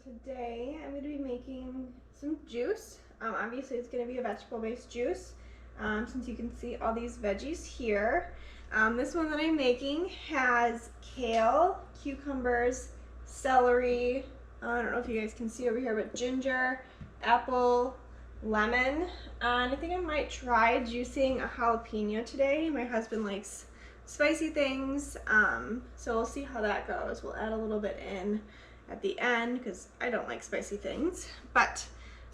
Today I'm going to be making some juice. Obviously it's going to be a vegetable-based juice since you can see all these veggies here. This one that I'm making has kale, cucumbers, celery, I don't know if you guys can see over here, but ginger, apple, lemon, and I think I might try juicing a jalapeno today. My husband likes spicy things, so we'll see how that goes. We'll add a little bit in at the end because I don't like spicy things. But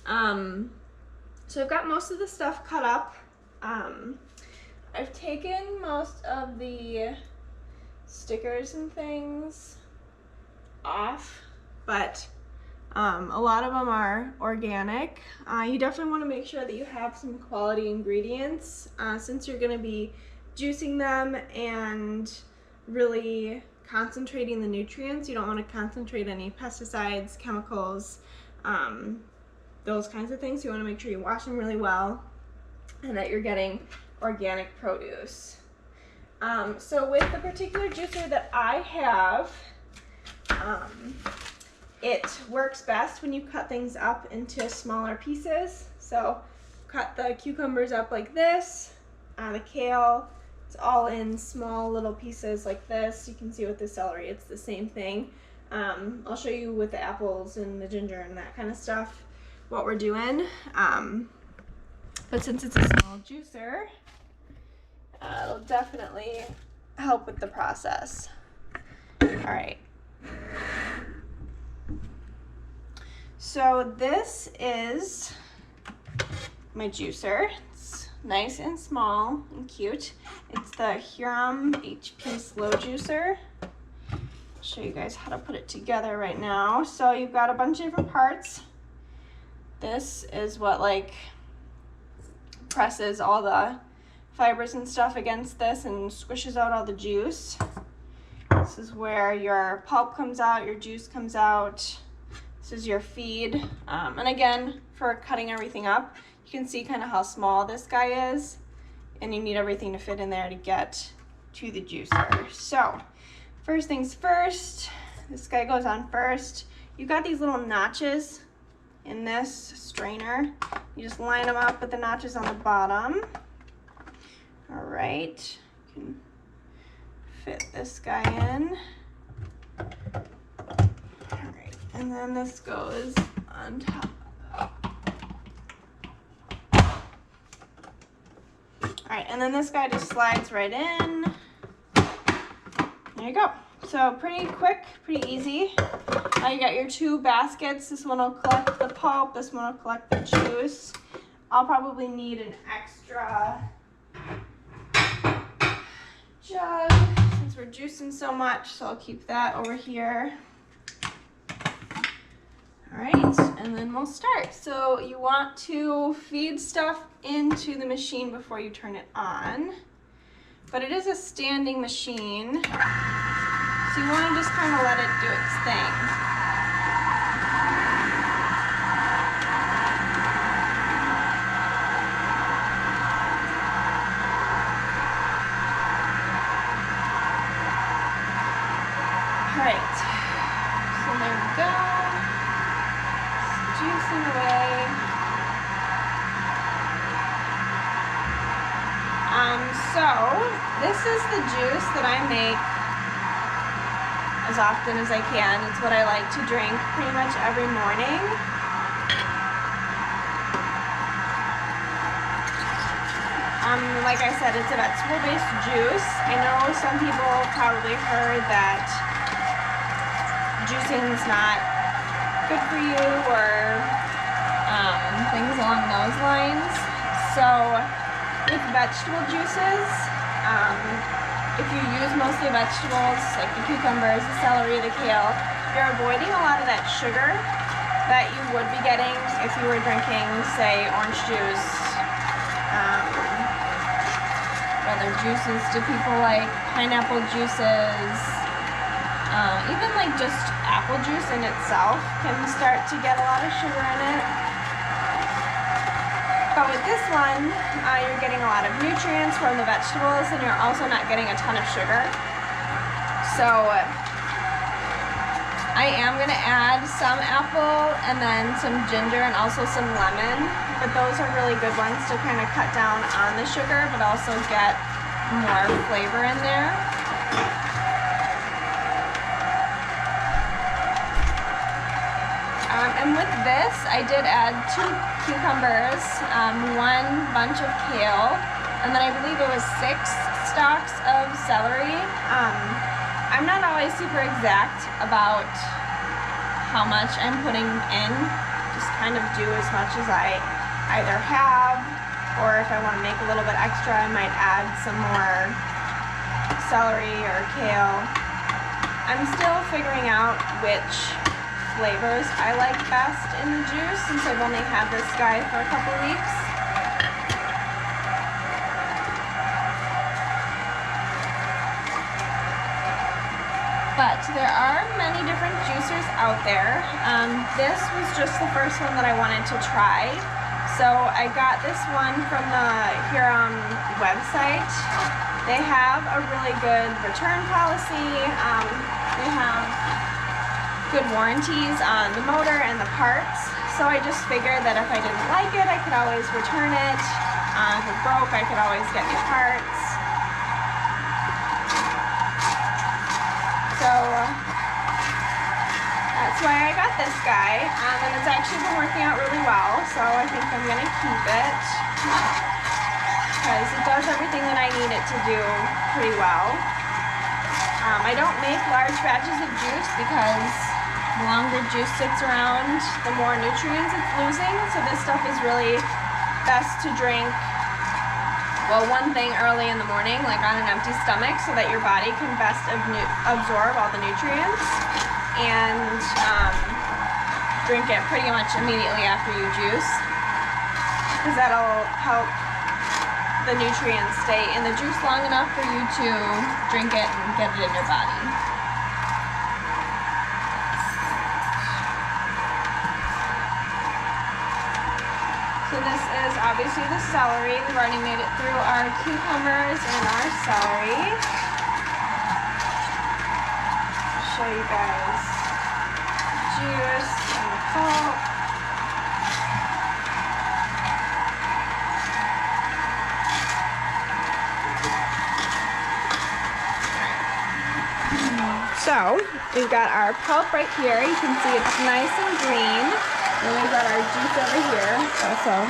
so I've got most of the stuff cut up. I've taken most of the stickers and things off, but a lot of them are organic. You definitely want to make sure that you have some quality ingredients since you're going to be juicing them and really concentrating the nutrients. You don't want to concentrate any pesticides, chemicals, those kinds of things. You want to make sure you wash them really well and that you're getting organic produce. So with the particular juicer that I have, it works best when you cut things up into smaller pieces. So cut the cucumbers up like this, the kale, it's all in small little pieces like this. You can see with the celery, it's the same thing. I'll show you with the apples and the ginger and that kind of stuff what we're doing. But since it's a small juicer, it'll definitely help with the process. All right. So this is my juicer. It's nice and small and cute. It's the Hurom HP Slow Juicer. I'll show you guys how to put it together right now. So you've got a bunch of different parts. This is what presses all the fibers and stuff against this and squishes out all the juice. This is where your pulp comes out, your juice comes out. This is your feed. And again, for cutting everything up, you can see kind of how small this guy is, and you need everything to fit in there to get to the juicer. So first things first, this guy goes on first. You've got these little notches in this strainer. You just line them up with the notches on the bottom. All right, you can fit this guy in. All right, and then this goes on top. All right, and then this guy just slides right in. There you go. So pretty quick, pretty easy. Now you got your two baskets. This one will collect the pulp, this one will collect the juice. I'll probably need an extra jug since we're juicing so much, so I'll keep that over here. All right, and then we'll start. So you want to feed stuff into the machine before you turn it on, but it is a standing machine, so you want to just kind of let it do its thing. All right, so there we go. Juicing away. So this is the juice that I make as often as I can. It's what I like to drink pretty much every morning. Like I said, it's a vegetable-based juice. I know some people probably heard that juicing's not good for you or things along those lines. So with vegetable juices, if you use mostly vegetables like the cucumbers, the celery, the kale, you're avoiding a lot of that sugar that you would be getting if you were drinking, say, orange juice. Other juices, do people like pineapple juices? Even like just apple juice in itself can start to get a lot of sugar in it. But with this one, you're getting a lot of nutrients from the vegetables, and you're also not getting a ton of sugar. So I am gonna add some apple and then some ginger and also some lemon, but those are really good ones to kind of cut down on the sugar, but also get more flavor in there. And with this, I did add 2 cucumbers, 1 bunch of kale, and then I believe it was 6 stalks of celery. I'm not always super exact about how much I'm putting in. Just kind of do as much as I either have, or if I want to make a little bit extra, I might add some more celery or kale. I'm still figuring out which flavors I like best in the juice since I've only had this guy for a couple weeks. But there are many different juicers out there. This was just the first one that I wanted to try. So I got this one from the Hurom website. They have a really good return policy. They have good warranties on the motor and the parts. So I just figured that if I didn't like it, I could always return it. If it broke, I could always get new parts. So that's why I got this guy, and it's actually been working out really well, so I think I'm going to keep it because it does everything that I need it to do pretty well. I don't make large batches of juice because the longer juice sits around, the more nutrients it's losing, so this stuff is really best to drink, well, one thing early in the morning, like on an empty stomach, so that your body can best absorb all the nutrients, and drink it pretty much immediately after you juice, because that'll help the nutrients stay in the juice long enough for you to drink it and get it in your body. So this is obviously the celery. We've already made it through our cucumbers and our celery. Show you guys juice and the pulp. So we've got our pulp right here. You can see it's nice and green. And we've got our juice over here, also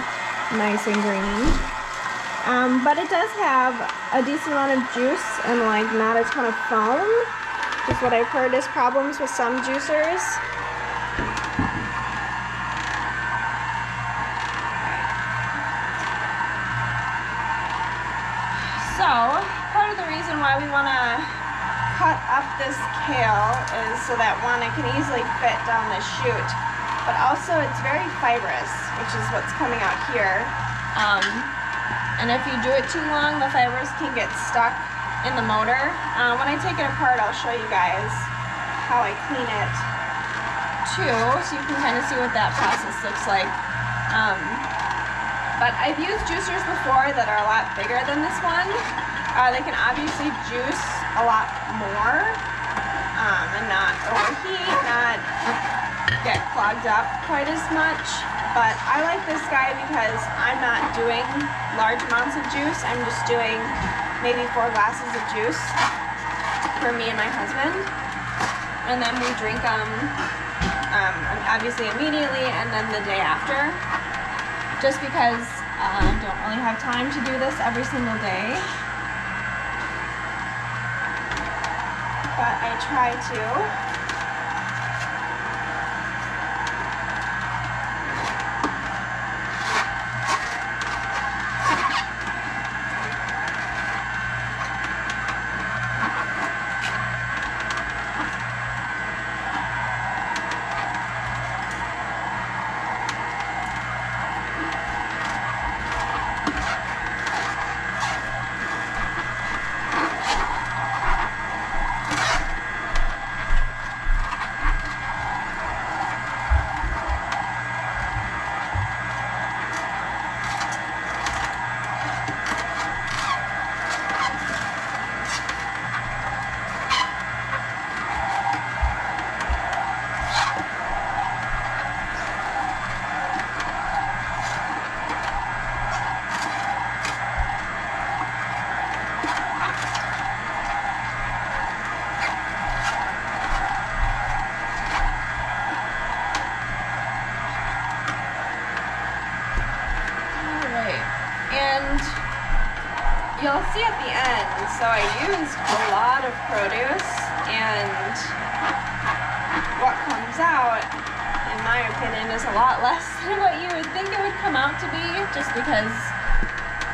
nice and green. But it does have a decent amount of juice and like not a ton of foam, is what I've heard is problems with some juicers. So part of the reason why we want to cut up this kale is so that one, it can easily fit down the chute. But also it's very fibrous, which is what's coming out here. And if you do it too long, the fibers can get stuck in the motor. When I take it apart, I'll show you guys how I clean it too, so you can kind of see what that process looks like. But I've used juicers before that are a lot bigger than this one. They can obviously juice a lot more and not overheat, not get clogged up quite as much, but I like this guy because I'm not doing large amounts of juice. I'm just doing maybe 4 glasses of juice for me and my husband, and then we drink them obviously immediately and then the day after, just because I don't really have time to do this every single day, but I try to. you'll see at the end, so I used a lot of produce, and what comes out, in my opinion, is a lot less than what you would think it would come out to be, just because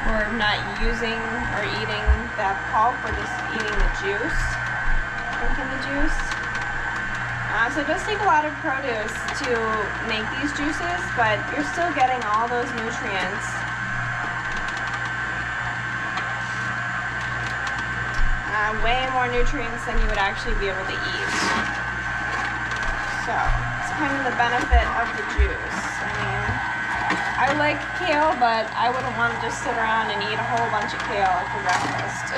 we're not using or eating that pulp, we're just eating the juice, drinking the juice. So it does take a lot of produce to make these juices, but you're still getting all those nutrients. Way more nutrients than you would actually be able to eat. So it's kind of the benefit of the juice. I mean, I like kale, but I wouldn't want to just sit around and eat a whole bunch of kale for breakfast.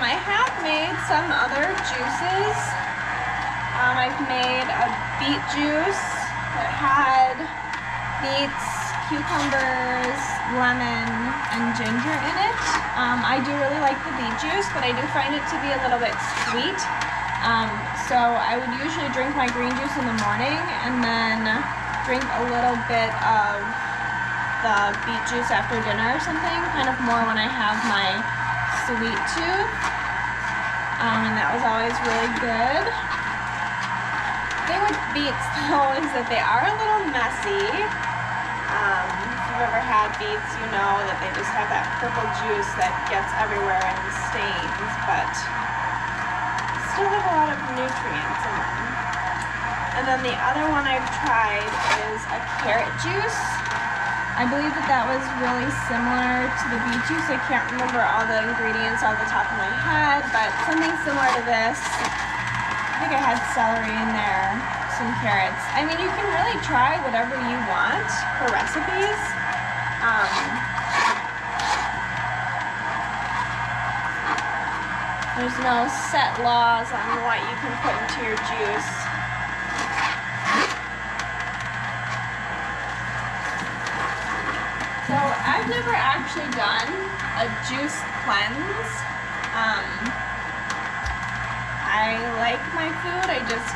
I have made some other juices. I've made a beet juice that had beets, cucumbers, lemon, and ginger in it. I do really like the beet juice, but I do find it to be a little bit sweet. So I would usually drink my green juice in the morning and then drink a little bit of the beet juice after dinner or something, kind of more when I have my sweet tooth, and that was always really good. The thing with beets though is that they are a little messy. If you've ever had beets, you know that they just have that purple juice that gets everywhere and stains, but still have a lot of nutrients in them. And then the other one I've tried is a carrot juice. I believe that was really similar to the beet juice. I can't remember all the ingredients off the top of my head, but something similar to this. I think I had celery in there, some carrots. I mean, you can really try whatever you want for recipes. There's no set laws on what you can put into your juice. So I've never actually done a juice cleanse. I like my food. I just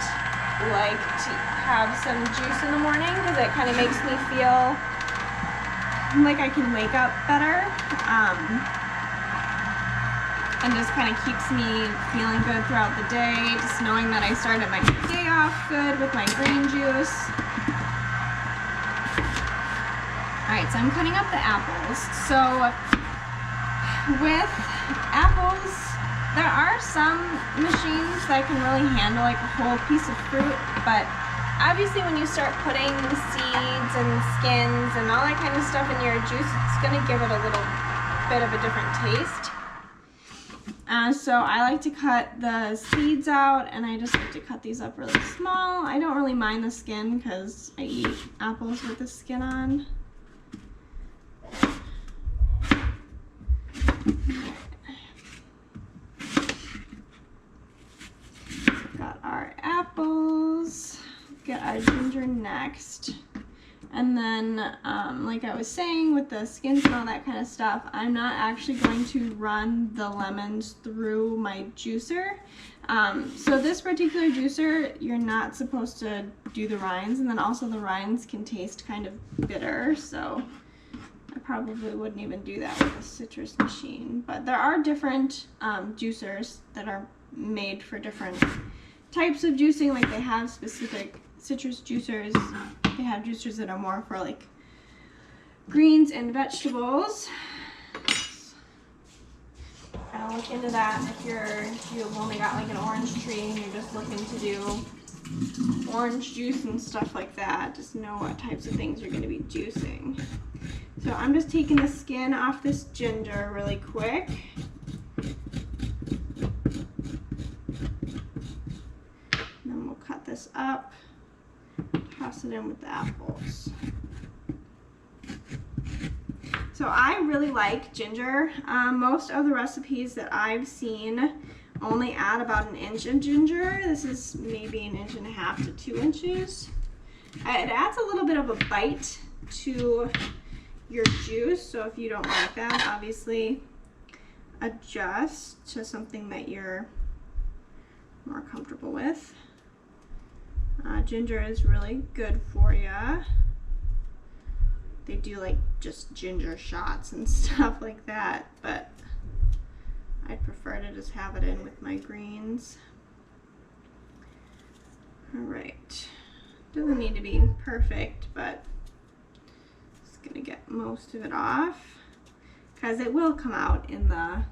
like to have some juice in the morning because it kind of makes me feel like I can wake up better. And just kind of keeps me feeling good throughout the day, just knowing that I started my day off good with my green juice. Alright, so I'm cutting up the apples. So with apples, there are some machines that can really handle like a whole piece of fruit, but obviously when you start putting seeds and skins and all that kind of stuff in your juice, it's going to give it a little bit of a different taste. So I like to cut the seeds out, and I just like to cut these up really small. I don't really mind the skin because I eat apples with the skin on. Got our apples, get our ginger next. And then, like I was saying, with the skins and all that kind of stuff, I'm not actually going to run the lemons through my juicer. So this particular juicer, you're not supposed to do the rinds, and then also the rinds can taste kind of bitter, so I probably wouldn't even do that with a citrus machine. But there are different juicers that are made for different types of juicing, like they have specific citrus juicers. They have juicers that are more for like greens and vegetables. I'll look into that if you've only got like an orange tree and you're just looking to do orange juice and stuff like that. Just know what types of things you're going to be juicing. So I'm just taking the skin off this ginger really quick. toss it in with the apples. So I really like ginger. Most of the recipes that I've seen only add about 1 inch of ginger. This is maybe 1.5 inches to 2 inches. It adds a little bit of a bite to your juice, so if you don't like that, obviously adjust to something that you're more comfortable with. Ginger is really good for you. They do like just ginger shots and stuff like that, but I'd prefer to just have it in with my greens. All right, doesn't need to be perfect, but just gonna get most of it off because it will come out in the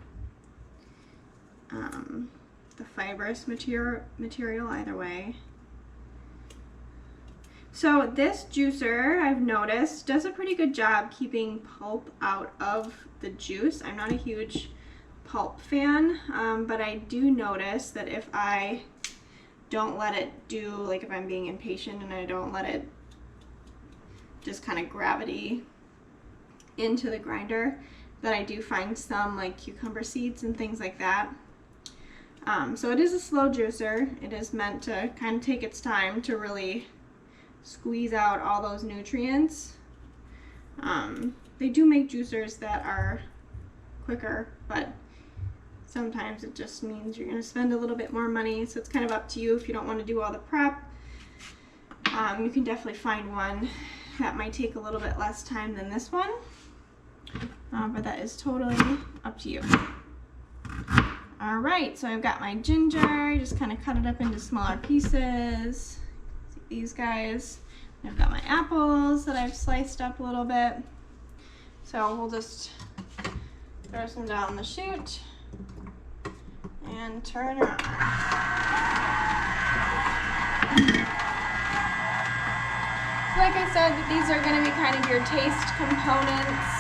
fibrous material either way. So this juicer, I've noticed, does a pretty good job keeping pulp out of the juice. I'm not a huge pulp fan, but I do notice that if I don't let it do, like if I'm being impatient and I don't let it just kind of gravity into the grinder, that I do find some like cucumber seeds and things like that. So it is a slow juicer. It is meant to kind of take its time to really squeeze out all those nutrients. They do make juicers that are quicker, but sometimes it just means you're going to spend a little bit more money, so it's kind of up to you if you don't want to do all the prep. You can definitely find one that might take a little bit less time than this one, but that is totally up to you. Alright, so I've got my ginger, just kind of cut it up into smaller pieces. These guys. I've got my apples that I've sliced up a little bit. So we'll just throw some down the chute and turn around. So like I said, these are going to be kind of your taste components.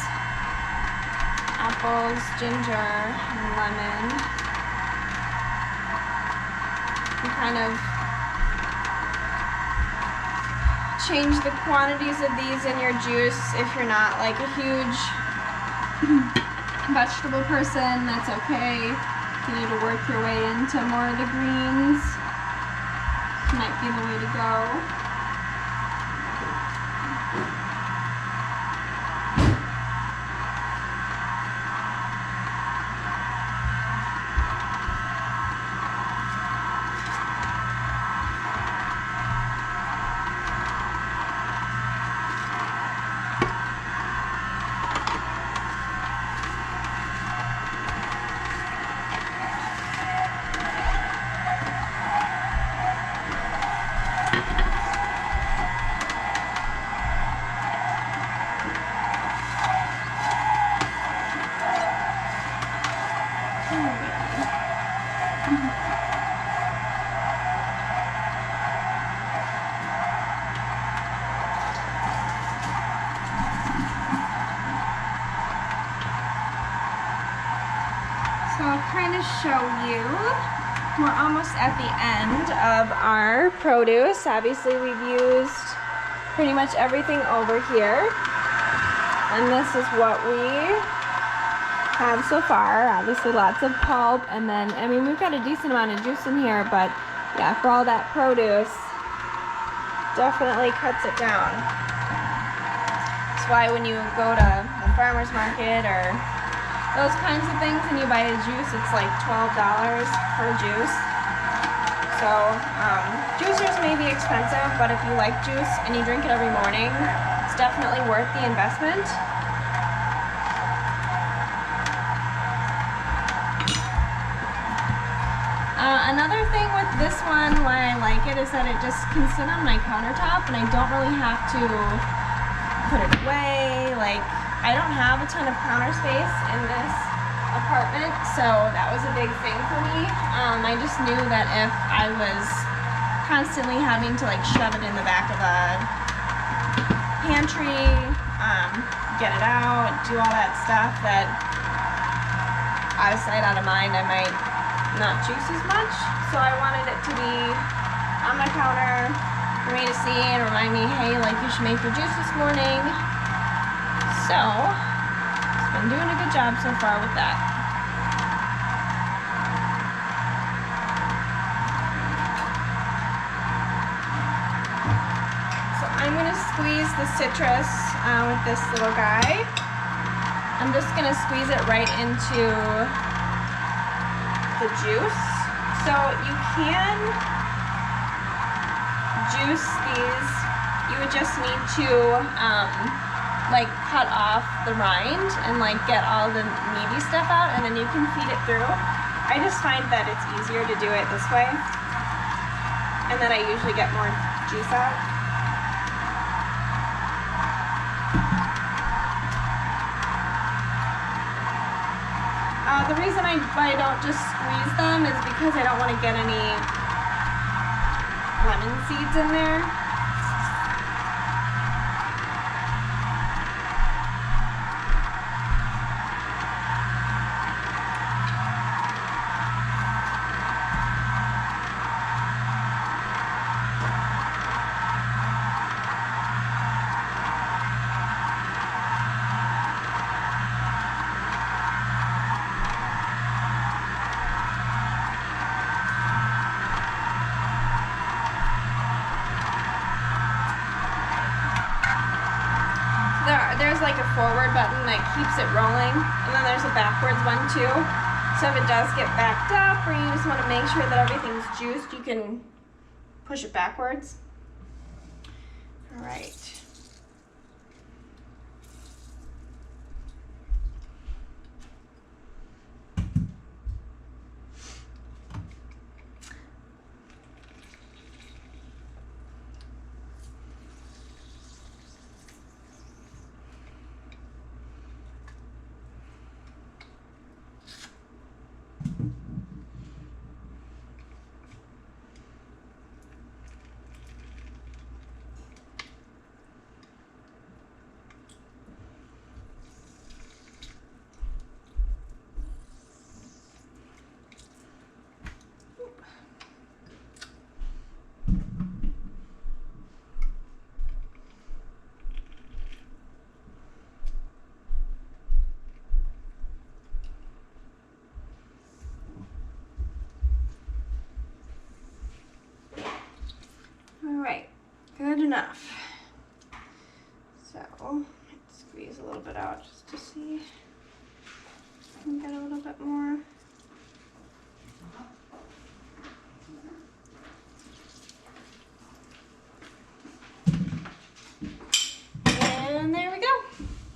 Apples, ginger, and lemon. You kind of change the quantities of these in your juice. If you're not like a huge vegetable person, that's okay. If you need to work your way into more of the greens, this might be the way to go. So I'll kind of show you, we're almost at the end of our produce. Obviously we've used pretty much everything over here. And this is what we have so far. Obviously lots of pulp, and then, I mean, we've got a decent amount of juice in here, but yeah, for all that produce, definitely cuts it down. That's why when you go to the farmer's market or those kinds of things and you buy a juice, it's like $12 per juice. So juicers may be expensive, but if you like juice and you drink it every morning, it's definitely worth the investment. Another thing with this one, why I like it, is that it just can sit on my countertop and I don't really have to put it away. Like, I don't have a ton of counter space in this apartment, so that was a big thing for me. I just knew that if I was constantly having to like shove it in the back of a pantry, get it out, do all that stuff, that out of sight, out of mind, I might not juice as much. So I wanted it to be on my counter, for me to see and remind me, hey, like you should make your juice this morning. So, it's been doing a good job so far with that. So I'm gonna squeeze the citrus with this little guy. I'm just gonna squeeze it right into the juice. So you can juice these. You would just need to like cut off the rind and like get all the meaty stuff out, and then you can feed it through. I just find that it's easier to do it this way, and then I usually get more juice out. The reason I don't just squeeze them is because I don't want to get any lemon seeds in there. There's like a forward button that keeps it rolling, and then there's a backwards one too. So if it does get backed up, or you just want to make sure that everything's juiced, you can push it backwards. All right. Alright, good enough. So, let's squeeze a little bit out just to see if I can get a little bit more. And there we go.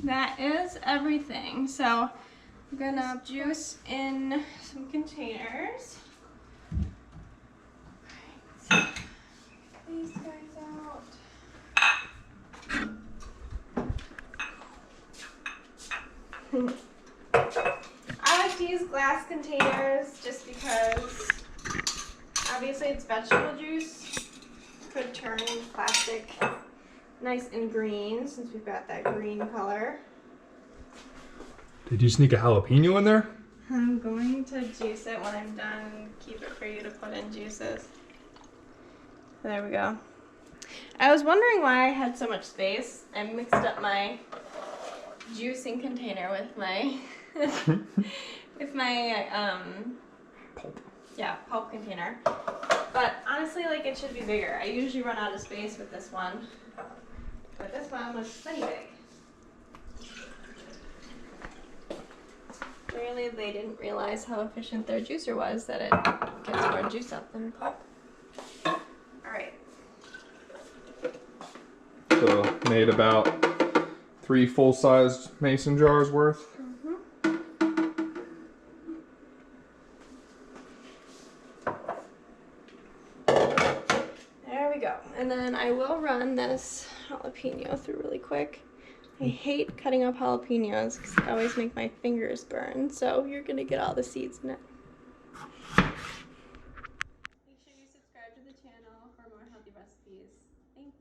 That is everything. So, I'm gonna juice in some containers. These guys out. I like to use glass containers just because obviously it's vegetable juice. Could turn plastic nice and green since we've got that green color. Did you sneak a jalapeno in there? I'm going to juice it when I'm done. Keep it for you to put in juices. There we go. I was wondering why I had so much space. I mixed up my juicing container with my with my Pulp. yeah, pulp container. But honestly, like, it should be bigger. I usually run out of space with this one, but this one was plenty big. Clearly, they didn't realize how efficient their juicer was, that it gets more juice out than pulp. Alright. So made about 3 full-sized mason jars worth. There we go. And then I will run this jalapeno through really quick. I hate cutting up jalapenos because they always make my fingers burn. So you're going to get all the seeds in it. Make sure you subscribe to the channel for more healthy recipes. Thanks.